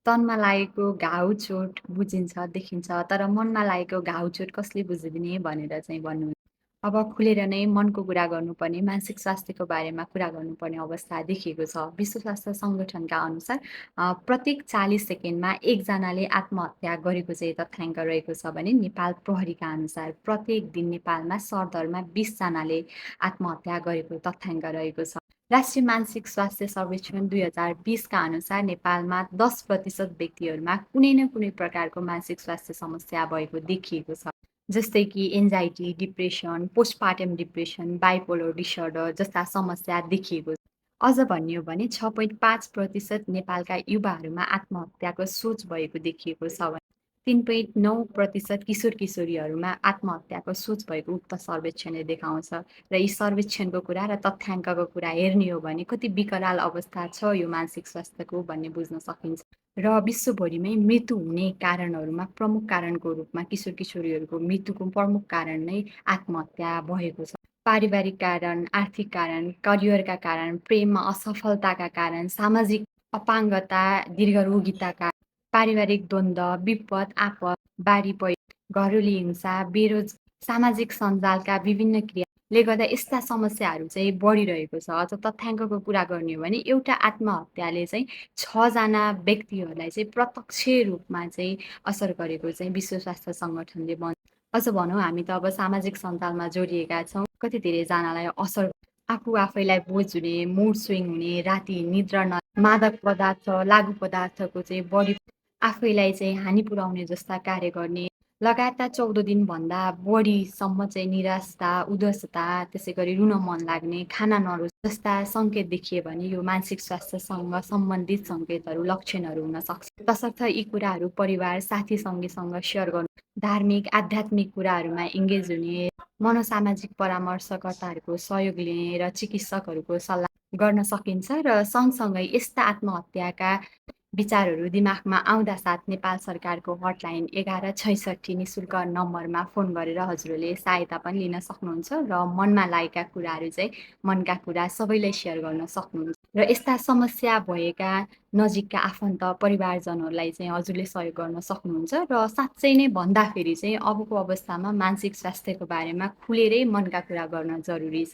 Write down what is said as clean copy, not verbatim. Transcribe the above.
तनमा लागेको घाउ चोट बुझिन्छ, देखिन्छ, तर मनमा लागेको घाउ चोट कसले बुझिदिने भनेर चाहिँ भन्नुहुन्छ। अब खुलेर नै मनको कुरा गर्नुपर्ने, मानसिक स्वास्थ्यको बारेमा कुरा गर्नुपर्ने अवस्था देखिएको छ। विश्व स्वास्थ्य सङ्गठनका अनुसार प्रत्येक 40 सेकेन्डमा एकजनाले आत्महत्या गरेको चाहिँ तथ्याङ्क रहेको छ भने नेपाल प्रहरीका अनुसार प्रत्येक दिन नेपालमा सरदरमा 20 जनाले आत्महत्या गरेको तथ्याङ्क रहेको छ। राष्ट्रिय मानसिक स्वास्थ्य सर्वेक्षण 2020 का अनुसार नेपालमा 10% व्यक्तिहरूमा कुनै न कुनै प्रकारको मानसिक स्वास्थ्य समस्या भएको देखिएको छ। जस्तै कि anxiety, depression, postpartum depression, bipolar disorder जस्ता समस्या देखिएको छ। अझ भनियो भने 6.5% नेपालका युवाहरूमा आत्महत्याको सोच भएको देखिएको छ भने 3.9% किशोर-किशोरीहरूमा आत्महत्याको सोच भएको उक्त सर्वेक्षणले देखाउँछ। र यी सर्वेक्षणको कुरा र तथ्याङ्कको कुरा हेर्ने हो भने कति विकराल अवस्था छ यो मानसिक स्वास्थ्यको भन्ने बुझ्न सकिन्छ। र विश्वभरिमै मृत्यु हुने कारणहरूमा प्रमुख कारणको रूपमा किशोर-किशोरीहरूको मृत्युको प्रमुख कारण नै आत्महत्या भएको छ। पारिवारिक कारण, आर्थिक कारण, करियरका कारण, प्रेममा असफलताका कारण, सामाजिक अपाङ्गता, दीर्घरोगिताका पारिवारिक द्वन्द्व, विपद-आपद, बाढी पहिरो, घरेलु हिंसा, सामाजिक सञ्जालका विभिन्न क्रियाले गर्दा यस्ता समस्याहरू चाहिँ बढिरहेको छ। अझ तथ्याङ्कको कुरा गर्ने हो भने एउटा आत्महत्याले चाहिँ 6 जना व्यक्तिहरूलाई चाहिँ प्रत्यक्ष रूपमा चाहिँ असर गरेको चाहिँ विश्व स्वास्थ्य सङ्गठनले अझ भनौँ हामी त अब सामाजिक सञ्जालमा जोडिएका छौँ। कति धेरैजनालाई असर आफू आफैलाई बोझ हुने, मुड स्विङ हुने, राति निद्रा मादक पदार्थ, लागु पदार्थको चाहिँ बढी आफैलाई चाहिँ हानि पुर्याउने जस्ता कार्य गर्ने, लगातार 14 दिनभन्दा बढीसम्म चाहिँ निराशा, उदासता, त्यसै गरी रुन मन लाग्ने, खाना नरुच जस्ता सङ्केत देखिए भने यो मानसिक स्वास्थ्यसँग सम्बन्धित सङ्केतहरू, लक्षणहरू हुन सक्छ। तसर्थ यी कुराहरू परिवार, साथी सङ्गीसँग सेयर गर्नु, धार्मिक, आध्यात्मिक कुराहरूमा इङ्गेज हुने, मनोसामाजिक परामर्शकर्ताहरूको सहयोग लिने र चिकित्सकहरूको सल्लाह गर्न सकिन्छ र सँगसँगै यस्ता आत्महत्याका विचारहरू दिमागमा आउँदा साथ नेपाल सरकारको हटलाइन 1166 निशुल्क नम्बरमा फोन गरेर हजुरहरूले सहायता पनि लिन सक्नुहुन्छ र मनमा लागेका कुराहरू चाहिँ मनका कुरा सबैलाई सेयर गर्न सक्नुहुन्छ। र यस्ता समस्या भएका नजिकका आफन्त परिवारजनहरूलाई चाहिँ हजुरले सहयोग गर्न सक्नुहुन्छ र साँच्चै नै भन्दाखेरि चाहिँ अबको अवस्थामा मानसिक स्वास्थ्यको बारेमा खुलेरै मनका कुरा गर्न जरुरी छ।